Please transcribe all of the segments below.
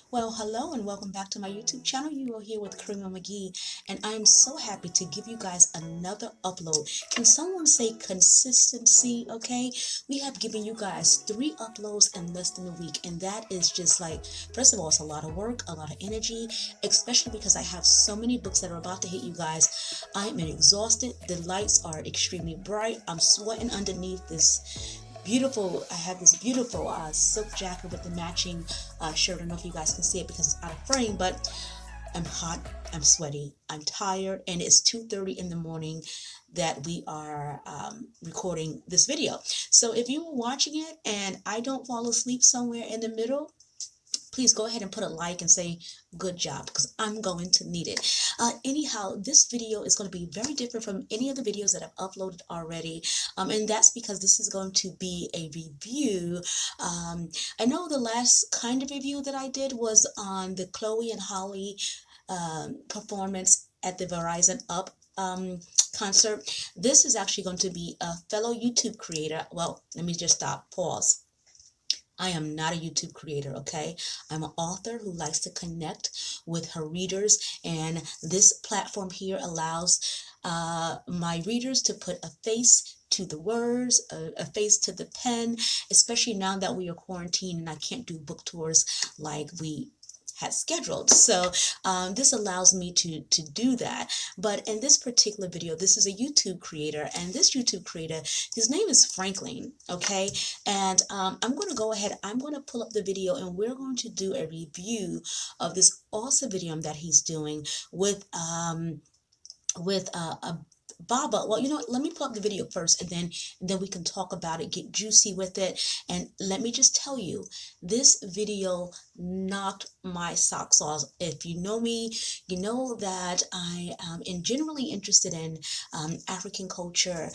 Well, hello and welcome back to my YouTube channel. You are here with Karima McGee, and I am so happy to give you guys another upload. Can someone say consistency? Okay, we have given you guys 3 uploads in less than a week, and that is just like, first of all, it's a lot of work, a lot of energy, especially because I have so many books that are about to hit you guys. I am exhausted. The lights are extremely bright. I'm sweating underneath this beautiful. I have this beautiful silk jacket with the matching shirt. I don't know if you guys can see it because it's out of frame, but I'm hot, I'm sweaty, I'm tired, and it's 2:30 in the morning that we are recording this video. So if you were watching it and I don't fall asleep somewhere in the middle, please go ahead and put a like and say good job, because I'm going to need it. Anyhow, this video is going to be very different from any of the videos that I've uploaded already, and that's because this is going to be a review. I know the last kind of review that I did was on the Chloe and Holly performance at the Verizon Up concert. This is actually going to be a fellow YouTube creator. Well, let me just stop, pause. I am not a YouTube creator, okay? I'm an author who likes to connect with her readers, and this platform here allows my readers to put a face to the words, a face to the pen, especially now that we are quarantined and I can't do book tours like we had scheduled. So this allows me to do that. But in this particular video, this is a YouTube creator, and this YouTube creator, his name is Phrankleen, okay? And I'm going to go ahead, I'm going to pull up the video, and we're going to do a review of this awesome video that he's doing with a Baba. Well, you know what? Let me pull up the video first, and then we can talk about it, get juicy with it. And let me just tell you, this video knocked my socks off. If you know me, you know that I am generally interested in African culture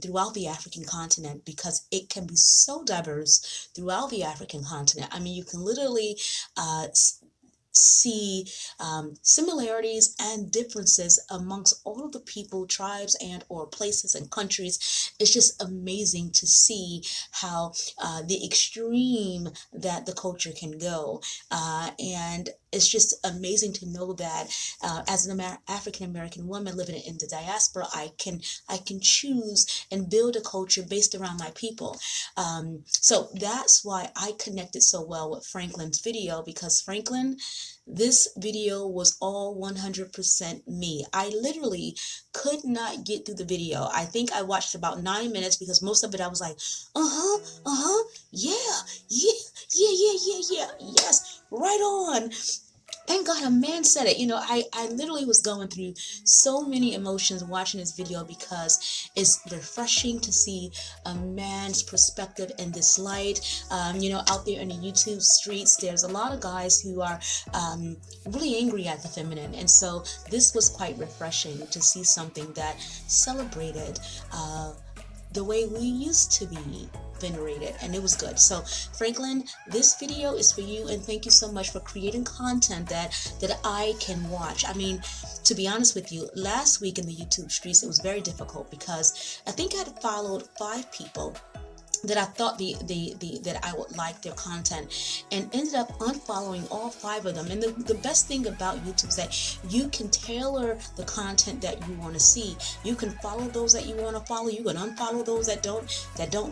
throughout the African continent, because it can be so diverse throughout the African continent. I mean, you can literally see similarities and differences amongst all of the people, tribes, and or places and countries. It's just amazing to see how the extreme that the culture can go, and it's just amazing to know that as an African American woman living in the diaspora, I can choose and build a culture based around my people. So that's why I connected so well with Frankleen's video, because Phrankleen, this video was all 100% me. I literally could not get through the video. I think I watched about 9 minutes, because most of it I was like, yeah, yeah, yeah, yeah, yeah, yeah, yes, right on. Thank God a man said it. You know, I literally was going through so many emotions watching this video, because it's refreshing to see a man's perspective in this light. You know, out there in the YouTube streets, there's a lot of guys who are really angry at the feminine. And so this was quite refreshing to see something that celebrated the way we used to be venerated, and it was good. So Phrankleen, this video is for you, and thank you so much for creating content that I can watch. I mean, to be honest with you, last week in the YouTube streets, it was very difficult, because I think I had followed 5 people that I thought that I would like their content, and ended up unfollowing all 5 of them. And the best thing about YouTube is that you can tailor the content that you want to see. You can follow those that you want to follow. You can unfollow those that don't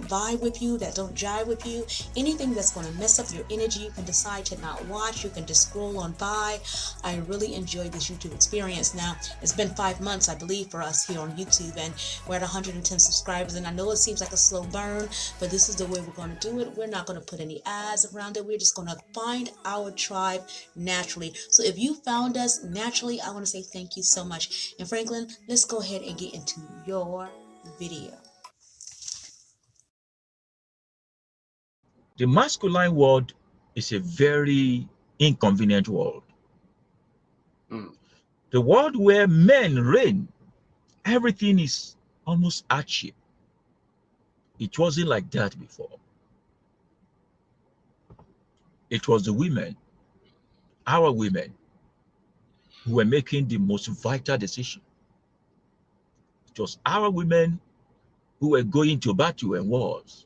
vibe with you, that don't jive with you. Anything that's going to mess up your energy, you can decide to not watch. You can just scroll on by. I really enjoyed this YouTube experience. Now, it's been 5 months, I believe, for us here on YouTube, and we're at 110 subscribers. And I know it seems like a slow burn, but this is the way we're going to do it. We're not going to put any ads around it. We're just going to find our tribe naturally. So if you found us naturally, I want to say thank you so much. And Phrankleen, let's go ahead and get into your video. The masculine world is a very inconvenient world. The world where men reign, everything is almost hardship. It wasn't like that before. It was the women, our women, who were making the most vital decision. It was our women who were going to battle and wars.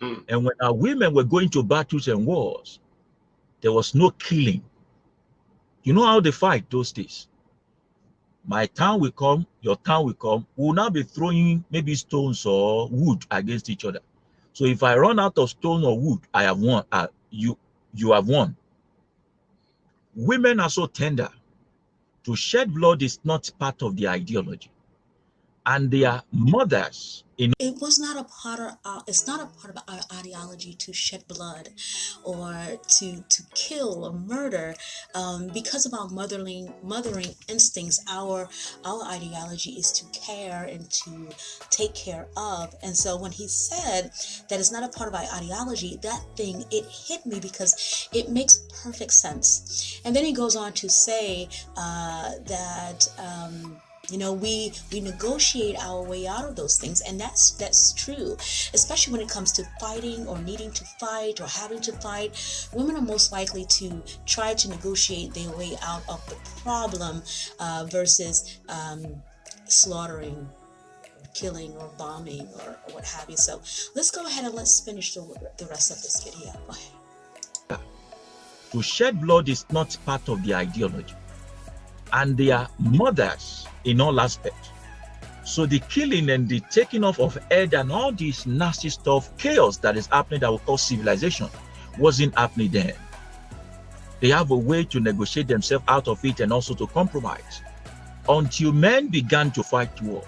And when our women were going to battles and wars, There was no killing. You know how they fight those days? My town will come, your town will come. We will now be throwing maybe stones or wood against each other. So if I run out of stone or wood, I have won. You have won. Women are so tender. To shed blood is not part of the ideology. And they are mothers in It was not a part of it's not a part of our ideology to shed blood or to kill or murder, because of our mothering instincts. Our ideology is to care and to take care of. And so when he said that it's not a part of our ideology, that thing, it hit me because it makes perfect sense. And then he goes on to say that we negotiate our way out of those things, and that's true, especially when it comes to fighting or needing to fight or having to fight. Women are most likely to try to negotiate their way out of the problem, versus slaughtering, killing, or bombing, or what have you. So let's go ahead and let's finish the rest of this video. Go ahead. to shed blood is not part of the ideology. And they are mothers in all aspects. So the killing and the taking off of head and all this nasty stuff, chaos that is happening that we call civilization, wasn't happening then. They have a way to negotiate themselves out of it and also to compromise until men began to fight war.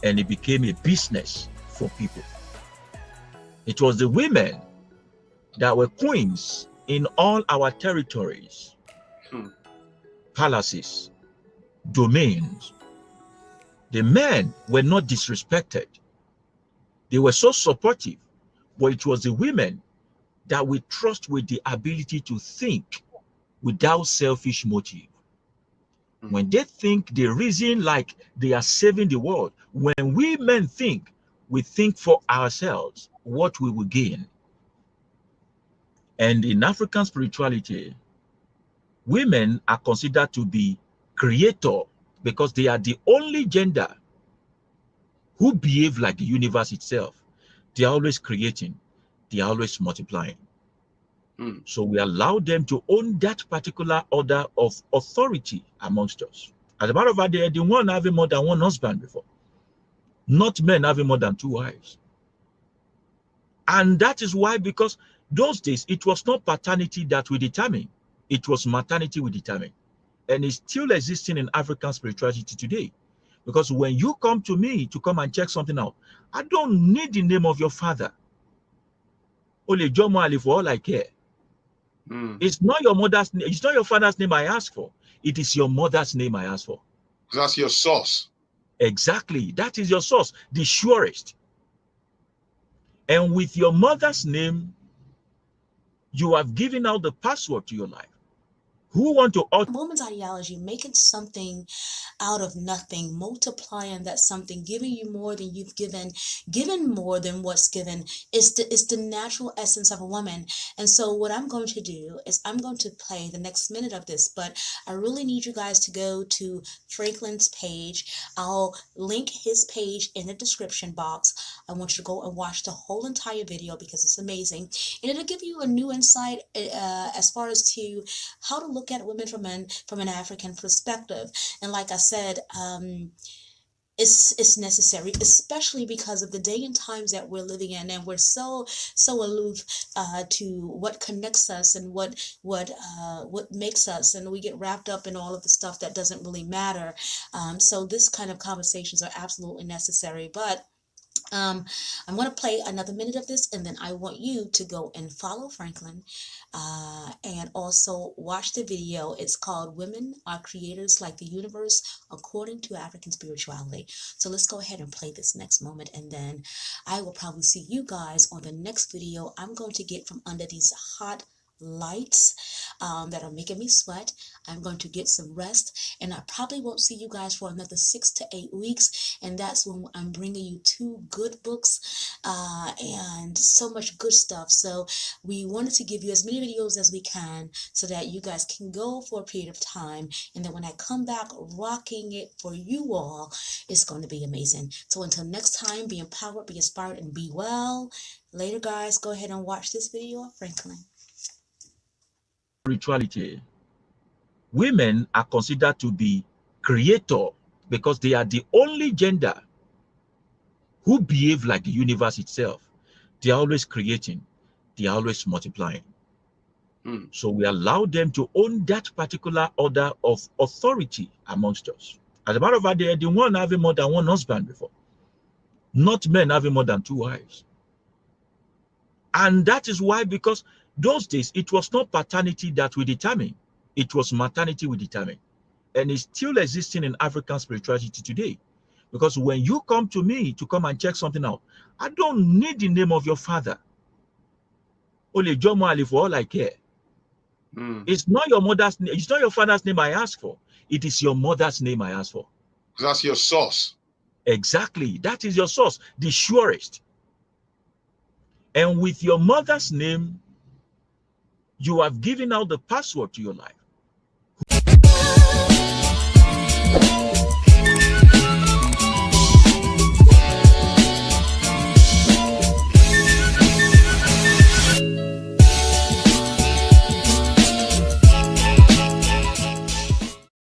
And it became a business for people. It was the women that were queens in all our territories, palaces, domains. The men were not disrespected. They were so supportive, but it was the women that we trust with the ability to think without selfish motive. When they think, they reason like they are saving the world. When we men think, we think for ourselves what we will gain. And in African spirituality, women are considered to be creator because they are the only gender who behave like the universe itself. They are always creating. They are always multiplying. So we allow them to own that particular order of authority amongst us. As a matter of fact, they are the one having more than one husband before. Not men having more than two wives. And that is why, because those days, it was not paternity that we determine. It was maternity we determine. And it's still existing in African spirituality today. Because when you come to me to come and check something out, I don't need the name of your father. Only Jomo Ali, for all I care. It's not your mother's name, it's not your father's name I ask for. It is your mother's name I ask for. That's your source. Exactly. That is your source, the surest. And with your mother's name, you have given out the password to your life. Who want to woman's ideology, making something out of nothing, multiplying that something, giving you more than you've given more than what's given, is the natural essence of a woman. And so what I'm going to do is I'm going to play the next minute of this, but I really need you guys to go to Frankleen's page. I'll link his page in the description box. I want you to go and watch the whole entire video because it's amazing, and it'll give you a new insight as far as to how to look at women from an African perspective. And like I said, it's necessary, especially because of the day and times that we're living in, and we're so aloof to what connects us and what makes us, and we get wrapped up in all of the stuff that doesn't really matter. So this kind of conversations are absolutely necessary. But I'm going to play another minute of this, and then I want you to go and follow Frankleen, and also watch the video. It's called Women Are Creators Like the Universe According to African Spirituality. So let's go ahead and play this next moment, and then I will probably see you guys on the next video. I'm going to get from under these hot lights that are making me sweat. I'm going to get some rest, and I probably won't see you guys for another 6 to 8 weeks, and that's when I'm bringing you 2 good books and so much good stuff. So we wanted to give you as many videos as we can so that you guys can go for a period of time, and then when I come back rocking it for you all, it's going to be amazing. So until next time, be empowered, be inspired, and be well. Later, guys. Go ahead and watch this video of Frankleen. spirituality, women are considered to be creator because they are the only gender who behave like the universe itself. They are always creating. They are always multiplying. So we allow them to own that particular order of authority amongst us. As a matter of fact, they are the one having more than one husband before, not men having more than 2 wives. And that is why, because those days, it was not paternity that we determine, it was maternity we determine. And it's still existing in African spirituality today. Because when you come to me to come and check something out, I don't need the name of your father. Only Jomo Ali, for all I care. It's not your mother's name, it's not your father's name I ask for. It is your mother's name I ask for. That's your source. Exactly. That is your source, the surest. And with your mother's name, you have given out the password to your life.